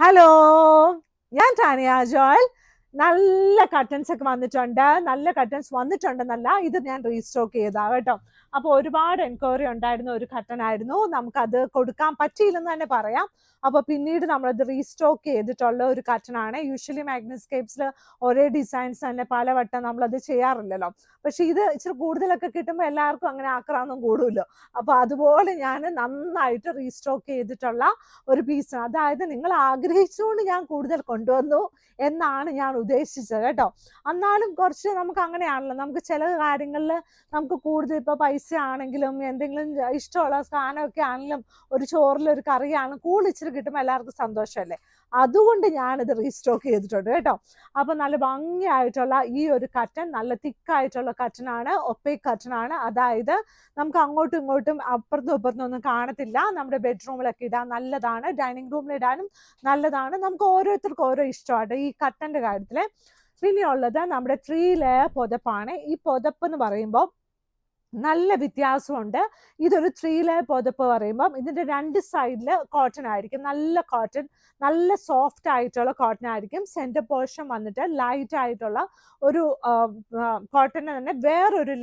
Hello, ഞാൻ Tanya Joel. നല്ല curtains ഒക്കെ വന്നിട്ടുണ്ട്. നല്ല കട്ടൻസ് വന്നിട്ടുണ്ടെന്നല്ല, ഇത് ഞാൻ റീസ്റ്റോക്ക് ചെയ്താ കേട്ടോ. അപ്പോൾ ഒരുപാട് എൻക്വയറി ഉണ്ടായിരുന്ന ഒരു കട്ടൻ ആയിരുന്നു. നമുക്കത് കൊടുക്കാൻ പറ്റിയില്ലെന്ന് തന്നെ പറയാം. അപ്പോൾ പിന്നീട് നമ്മളത് റീസ്റ്റോക്ക് ചെയ്തിട്ടുള്ള ഒരു കട്ടനാണ്. യൂഷ്വലി മാഗ്നസ്കേപ്സിൽ ഒരേ ഡിസൈൻസ് തന്നെ പലവട്ടം നമ്മളത് ചെയ്യാറില്ലല്ലോ. പക്ഷെ ഇത് ഇച്ചിരി കൂടുതലൊക്കെ കിട്ടുമ്പോൾ എല്ലാവർക്കും അങ്ങനെ ആക്രാന്തം കൂടുമല്ലോ. അപ്പോൾ അതുപോലെ ഞാൻ നന്നായിട്ട് റീസ്റ്റോക്ക് ചെയ്തിട്ടുള്ള ഒരു പീസ്, അതായത് നിങ്ങൾ ആഗ്രഹിച്ചുകൊണ്ട് ഞാൻ കൂടുതൽ കൊണ്ടുവന്നു എന്നാണ് ഞാൻ ഉദ്ദേശിച്ചത് കേട്ടോ. എന്നാലും കുറച്ച് നമുക്ക് അങ്ങനെയാണല്ലോ, നമുക്ക് ചില കാര്യങ്ങളിൽ നമുക്ക് കൂടുതൽ ഇപ്പോൾ പൈസ ആണെങ്കിലും എന്തെങ്കിലും ഇഷ്ടമുള്ള സാധനമൊക്കെ ആണെങ്കിലും ഒരു ചോറിലൊരു കറിയാണെങ്കിലും കൂടുതൽ ഇച്ചിരി കിട്ടുമ്പോൾ എല്ലാവർക്കും സന്തോഷമല്ലേ. അതുകൊണ്ട് ഞാനിത് റീസ്റ്റോക്ക് ചെയ്തിട്ടുണ്ട് കേട്ടോ. അപ്പം നല്ല ഭംഗിയായിട്ടുള്ള ഈ ഒരു കട്ടൻ, നല്ല തിക്കായിട്ടുള്ള കട്ടനാണ്, ഒപ്പേക്ക് കട്ടനാണ്. അതായത് നമുക്ക് അങ്ങോട്ടും ഇങ്ങോട്ടും അപ്പുറത്തും ഇപ്പുറത്തും ഒന്നും കാണത്തില്ല. നമ്മുടെ ബെഡ്റൂമിലൊക്കെ ഇടാൻ നല്ലതാണ്, ഡൈനിങ് റൂമിൽ ഇടാനും നല്ലതാണ്. നമുക്ക് ഓരോരുത്തർക്കും ഓരോ ഇഷ്ടമാണ് ഈ കട്ടൻ്റെ കാര്യത്തിൽ. പിന്നെയുള്ളത് നമ്മുടെ 3 ലെയർ പുതപ്പാണ്. ഈ പുതപ്പ് എന്ന് പറയുമ്പോൾ നല്ല വ്യത്യാസമുണ്ട്. ഇതൊരു 3 ലെയർ പുതപ്പ് പറയുമ്പം ഇതിൻ്റെ 2 സൈഡിൽ കോട്ടൺ ആയിരിക്കും, നല്ല കോട്ടൺ, നല്ല സോഫ്റ്റ് ആയിട്ടുള്ള കോട്ടൺ ആയിരിക്കും. സെൻറ്റർ പോർഷൻ വന്നിട്ട് ലൈറ്റ് ആയിട്ടുള്ള ഒരു കോട്ടന് തന്നെ വേറൊരു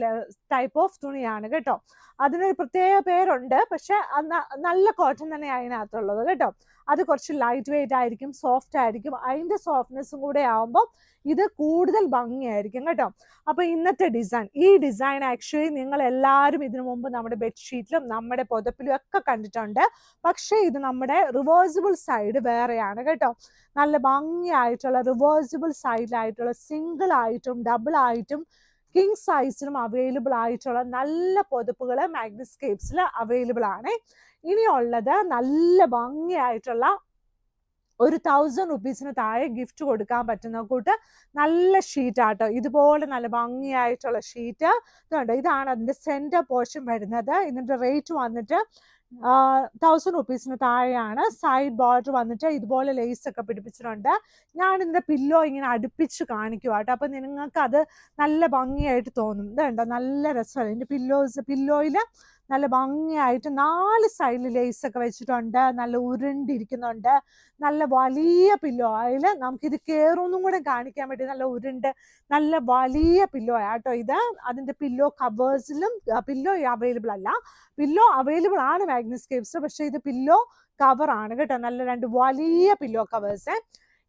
ടൈപ്പ് ഓഫ് തുണിയാണ് കേട്ടോ. അതിനൊരു പ്രത്യേക പേരുണ്ട്, പക്ഷെ നല്ല കോട്ടൺ തന്നെ അതിനകത്തുള്ളത് കേട്ടോ. അത് കുറച്ച് ലൈറ്റ് വെയിറ്റ് ആയിരിക്കും, സോഫ്റ്റ് ആയിരിക്കും. അതിൻ്റെ സോഫ്റ്റ്നെസ്സും കൂടെ ആവുമ്പോൾ ഇത് കൂടുതൽ ഭംഗിയായിരിക്കും കേട്ടോ. അപ്പോൾ ഇന്നത്തെ ഡിസൈൻ, ഈ ഡിസൈൻ ആക്ച്വലി നിങ്ങൾ എല്ലാവരും ഇതിനു മുമ്പ് നമ്മുടെ ബെഡ്ഷീറ്റിലും നമ്മുടെ പുതപ്പിലും ഒക്കെ കണ്ടിട്ടുണ്ട്. പക്ഷേ ഇത് നമ്മുടെ റിവേഴ്സിബിൾ സൈഡ് വേറെയാണ് കേട്ടോ. നല്ല ഭംഗിയായിട്ടുള്ള റിവേഴ്സിബിൾ സൈഡിലായിട്ടുള്ള സിംഗിൾ ആയിട്ടും ഡബിൾ ആയിട്ടും കിങ് സൈസിലും അവൈലബിൾ ആയിട്ടുള്ള നല്ല പുതപ്പുകൾ മാഗ്നസ്കേപ്സിൽ അവൈലബിൾ ആണ്. ഇനിയുള്ളത് നല്ല ഭംഗിയായിട്ടുള്ള ഒരു 1000 റുപ്പീസിന് താഴെ ഗിഫ്റ്റ് കൊടുക്കാൻ പറ്റുന്ന കൂട്ട് നല്ല ഷീറ്റ് ആട്ടോ. ഇതുപോലെ നല്ല ഭംഗിയായിട്ടുള്ള ഷീറ്റ് ഇതുണ്ട്. ഇതാണ് അതിൻ്റെ സെൻറ്റർ പോർഷൻ വരുന്നത്. ഇതിൻ്റെ റേറ്റ് വന്നിട്ട് 1000 റുപ്പീസിന് താഴെയാണ്. സൈഡ് ബോർഡർ വന്നിട്ട് ഇതുപോലെ ലേസ് ഒക്കെ പിടിപ്പിച്ചിട്ടുണ്ട്. ഞാൻ ഇതിൻ്റെ പില്ലോ ഇങ്ങനെ അടുപ്പിച്ച് കാണിക്കുക കേട്ടോ. അപ്പം നിങ്ങൾക്ക് അത് നല്ല ഭംഗിയായിട്ട് തോന്നും. ഇതുണ്ടോ, നല്ല രസമാണ്. ഇതിൻ്റെ പില്ലോയിൽ നല്ല ഭംഗിയായിട്ട് 4 സൈഡിൽ ലേസ് ഒക്കെ വെച്ചിട്ടുണ്ട്. നല്ല ഉരുണ്ടിരിക്കുന്നുണ്ട്. നല്ല വലിയ പില്ലോ. അതിൽ നമുക്കിത് കയറൊന്നും കൂടെ കാണിക്കാൻ വേണ്ടി നല്ല ഉരുണ്ട് നല്ല വലിയ പില്ലോ ആട്ടോ ഇത്. അതിൻ്റെ പില്ലോ കവേഴ്സിലും പില്ലോ അവൈലബിൾ അല്ല. പില്ലോ അവൈലബിൾ ആണ് മാഗ്നസ്കേപ്സ്, പക്ഷേ ഇത് പില്ലോ കവറാണ് കേട്ടോ. നല്ല 2 വലിയ പില്ലോ കവേഴ്സ്.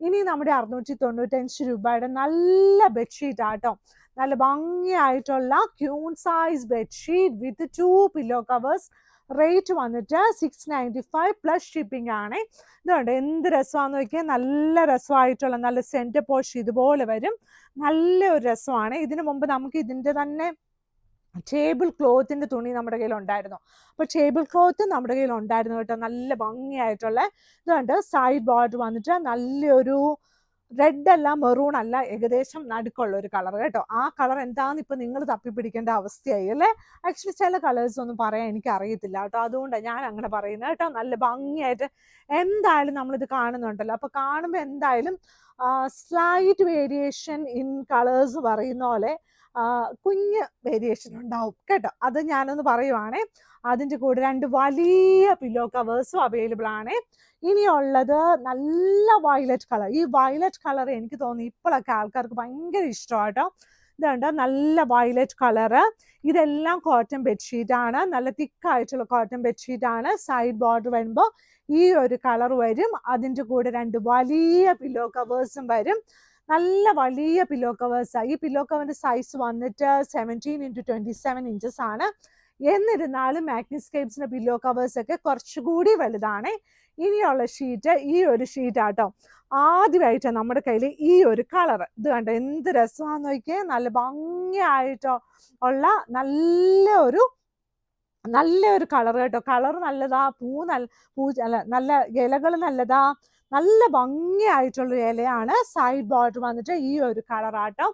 ഇനി നമ്മുടെ 695 രൂപയുടെ നല്ല ബെഡ്ഷീറ്റ് ആട്ടോ. നല്ല ഭംഗിയായിട്ടുള്ള queen size bedsheet with 2 pillow covers. Rate വന്നിട്ട് 695 പ്ലസ് ഷിപ്പിംഗ് ആണ്. ഇതുകൊണ്ട് എന്ത് രസമാണെന്ന് നോക്കിയാൽ, നല്ല രസമായിട്ടുള്ള നല്ല സെൻറ്റർ പോർഷൻ ഇതുപോലെ വരും. നല്ലൊരു രസമാണ്. ഇതിനു മുമ്പ് നമുക്ക് ഇതിൻ്റെ തന്നെ ടേബിൾ ക്ലോത്തിൻ്റെ തുണി നമ്മുടെ കയ്യിൽ ഉണ്ടായിരുന്നു. അപ്പോൾ ടേബിൾ ക്ലോത്ത് നമ്മുടെ കയ്യിൽ ഉണ്ടായിരുന്നു കേട്ടോ. നല്ല ഭംഗിയായിട്ടുള്ള ഇതുണ്ട്. സൈഡ് ബോർഡർ വന്നിട്ട് നല്ലൊരു റെഡ് അല്ല, മെറൂൺ അല്ല, ഏകദേശം നടുക്കുള്ള ഒരു കളർ കേട്ടോ. ആ കളർ എന്താണെന്ന് ഇപ്പം നിങ്ങൾ തപ്പിപ്പിടിക്കേണ്ട അവസ്ഥയായി അല്ലേ. ആക്ച്വലി ചില കളേഴ്സ് ഒന്നും പറയാൻ എനിക്ക് അറിയത്തില്ല കേട്ടോ. അതുകൊണ്ടാണ് ഞാൻ അങ്ങനെ പറയുന്നത് കേട്ടോ. നല്ല ഭംഗിയായിട്ട് എന്തായാലും നമ്മളിത് കാണുന്നുണ്ടല്ലോ. അപ്പോൾ കാണുമ്പോൾ എന്തായാലും സ്ലൈറ്റ് വേരിയേഷൻ ഇൻ കളേഴ്സ് പറയുന്ന പോലെ കുഞ്ഞ് വേരിയേഷൻ ഉണ്ടാവും കേട്ടോ. അത് ഞാനൊന്ന് പറയുവാണേ. അതിൻ്റെ കൂടെ 2 വലിയ പില്ലോ കവേഴ്സും അവൈലബിൾ ആണ്. ഇനിയുള്ളത് നല്ല വയലറ്റ് കളർ. ഈ വയലറ്റ് കളർ എനിക്ക് തോന്നി ഇപ്പോഴൊക്കെ ആൾക്കാർക്ക് ഭയങ്കര ഇഷ്ടമാട്ടോ. ഇതുണ്ട്, നല്ല വയലറ്റ് കളറ്. ഇതെല്ലാം കോട്ടൺ ബെഡ്ഷീറ്റ് ആണ്. നല്ല തിക്കായിട്ടുള്ള കോട്ടൺ ബെഡ്ഷീറ്റ് ആണ്. സൈഡ് ബോർഡർ വരുമ്പോൾ ഈ ഒരു കളർ വരും. അതിൻ്റെ കൂടെ 2 വലിയ പില്ലോ കവേഴ്സും വരും. നല്ല വലിയ പില്ലോ കവേഴ്സാണ്. ഈ പില്ലോ കവറിൻ്റെ സൈസ് വന്നിട്ട് 17x27 ഇഞ്ചസ് ആണ്. എന്നിരുന്നാലും മാഗ്നസ്കേപ്സിൻ്റെ പില്ലോ കവേഴ്സ് ഒക്കെ കുറച്ചുകൂടി വലുതാണ്. ഇനിയുള്ള ഷീറ്റ് ഈ ഒരു ഷീറ്റാട്ടോ. ആദ്യമായിട്ട് നമ്മുടെ കയ്യിൽ ഈ ഒരു കളർ ഇത് കണ്ടോ, എന്ത് രസമാണെന്ന് നോക്കിയാൽ. നല്ല ഭംഗിയായിട്ടോ ഉള്ള നല്ലൊരു കളർ കേട്ടോ. കളർ നല്ലതാ, നല്ല ഇലകൾ നല്ലതാ, നല്ല ഭംഗിയായിട്ടുള്ള ഇലയാണ്. സൈഡ് ബോർഡർ വന്നിട്ട് ഈ ഒരു കളറാട്ടോ.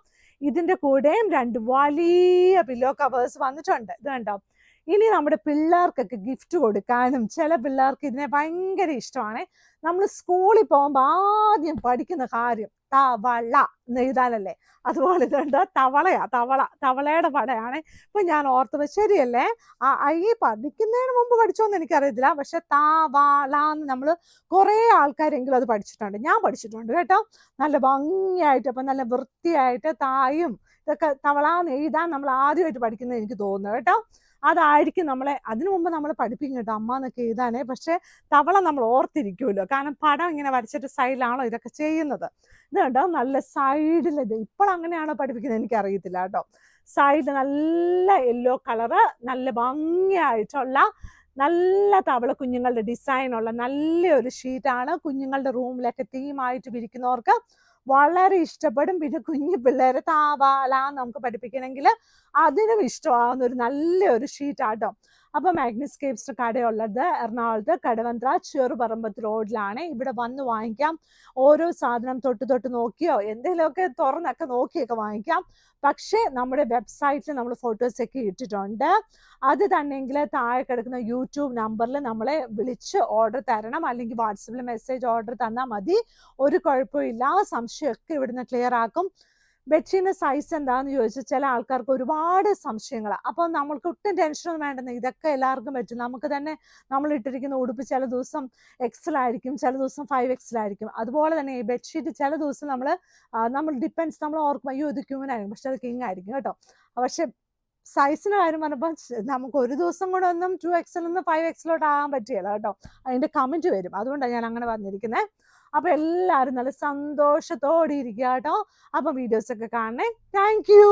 ഇതിൻ്റെ കൂടെയും 2 വലിയ പില്ലോ കവേഴ്സ് വന്നിട്ടുണ്ട്. ഇത് കണ്ടോ. ഇനി നമ്മുടെ പിള്ളേർക്കൊക്കെ ഗിഫ്റ്റ് കൊടുക്കാനും, ചില പിള്ളേർക്ക് ഇതിനെ ഭയങ്കര ഇഷ്ടമാണ്. നമ്മൾ സ്കൂളിൽ പോകുമ്പോൾ ആദ്യം പഠിക്കുന്ന കാര്യം തവള എന്ന് എഴുതാനല്ലേ, അതുപോലെ ഇതുണ്ട് തവളയുടെ പടയാണ്. ഇപ്പൊ ഞാൻ ഓർത്തത് ശരിയല്ലേ? ഈ പഠിക്കുന്നതിന് മുമ്പ് പഠിച്ചോന്ന് എനിക്കറിയത്തില്ല, പക്ഷെ തവള എന്ന് നമ്മൾ കുറെ ആൾക്കാരെങ്കിലും അത് പഠിച്ചിട്ടുണ്ട്. ഞാൻ പഠിച്ചിട്ടുണ്ട് കേട്ടോ, നല്ല ഭംഗിയായിട്ട്. അപ്പൊ നല്ല വൃത്തിയായിട്ട് തായും ഇതൊക്കെ തവള എന്ന് എഴുതാൻ നമ്മൾ ആദ്യമായിട്ട് പഠിക്കുന്നത് എനിക്ക് തോന്നുന്നു കേട്ടോ. അതായിരിക്കും നമ്മളെ അതിനു മുമ്പ് നമ്മൾ പഠിപ്പിക്കും കേട്ടോ അമ്മ എന്നൊക്കെ എഴുതാനേ. പക്ഷെ തവള നമ്മൾ ഓർത്തിരിക്കുമല്ലോ, കാരണം പടം ഇങ്ങനെ വരച്ചിട്ട് സൈഡിലാണോ ഇതൊക്കെ ചെയ്യുന്നത്. ഇത് കണ്ടോ, നല്ല സൈഡിൽ ഇത് ഇപ്പോൾ അങ്ങനെയാണോ പഠിപ്പിക്കുന്നത് എനിക്കറിയത്തില്ല കേട്ടോ. സൈഡിൽ നല്ല യെല്ലോ കളറ്, നല്ല ഭംഗിയായിട്ടുള്ള നല്ല തവള കുഞ്ഞുങ്ങളുടെ ഡിസൈനുള്ള നല്ലൊരു ഷീറ്റാണ്. കുഞ്ഞുങ്ങളുടെ റൂമിലൊക്കെ തീമായിട്ട് വിരിക്കുന്നവർക്ക് വളരെ ഇഷ്ടപ്പെടും. പിന്നെ കുഞ്ഞു പിള്ളേരെ തവള നമുക്ക് പഠിപ്പിക്കണമെങ്കിൽ അതിനും ഇഷ്ടമാവുന്ന ഒരു നല്ലൊരു ഷീറ്റാട്ടോ. അപ്പൊ മാഗ്നിസ്കേപ്സ് കടയുള്ളത് എറണാകുളത്ത് കടവന്ത്ര ചെറുപറമ്പത്ത് റോഡിലാണ്. ഇവിടെ വന്ന് വാങ്ങിക്കാം. ഓരോ സാധനം തൊട്ട് നോക്കിയോ എന്തെങ്കിലുമൊക്കെ തുറന്നൊക്കെ നോക്കിയൊക്കെ വാങ്ങിക്കാം. പക്ഷേ നമ്മുടെ വെബ്സൈറ്റിൽ നമ്മൾ ഫോട്ടോസൊക്കെ ഇട്ടിട്ടുണ്ട്. അത് തന്നെങ്കിൽ താഴെ കിടക്കുന്ന യൂട്യൂബ് നമ്പറിൽ നമ്മളെ വിളിച്ച് ഓർഡർ തരണം, അല്ലെങ്കിൽ വാട്സപ്പിൽ മെസ്സേജ് ഓർഡർ തന്നാൽ മതി. ഒരു കുഴപ്പമില്ല, സംശയമൊക്കെ ഇവിടുന്ന് ക്ലിയർ ആക്കും. ബെഡ്ഷീറ്റിന്റെ സൈസ് എന്താണെന്ന് ചോദിച്ചാൽ ചില ആൾക്കാർക്ക് ഒരുപാട് സംശയങ്ങളാണ്. അപ്പോൾ നമ്മൾക്ക് ഒട്ടും ടെൻഷനൊന്നും വേണ്ടെന്ന്, ഇതൊക്കെ എല്ലാവർക്കും പറ്റും. നമുക്ക് തന്നെ നമ്മൾ ഇട്ടിരിക്കുന്ന ഉടുപ്പ് ചില ദിവസം എക്സലായിരിക്കും, ചില ദിവസം 5XL ആയിരിക്കും. അതുപോലെ തന്നെ ഈ ബെഡ്ഷീറ്റ് ചില ദിവസം നമ്മൾ ഡിപ്പെൻസ്, നമ്മൾ ഓർക്കും അയ്യോ ഇത് ക്യൂനായിരിക്കും, പക്ഷെ അത് കിങ് ആയിരിക്കും കേട്ടോ. പക്ഷെ സൈസിന്റെ കാര്യം പറഞ്ഞപ്പോൾ നമുക്ക് ഒരു ദിവസം കൂടെ ഒന്നും 2XL നിന്ന് 5XL ആകാൻ പറ്റുകയില്ല കേട്ടോ. അതിന്റെ കമന്റ് വരും, അതുകൊണ്ടാണ് ഞാൻ അങ്ങനെ പറഞ്ഞിരിക്കുന്നത്. അപ്പൊ എല്ലാവരും നല്ല സന്തോഷത്തോടെ ഇരിക്കുക കേട്ടോ. അപ്പൊ വീഡിയോസ് ഒക്കെ കാണണേ. Thank you.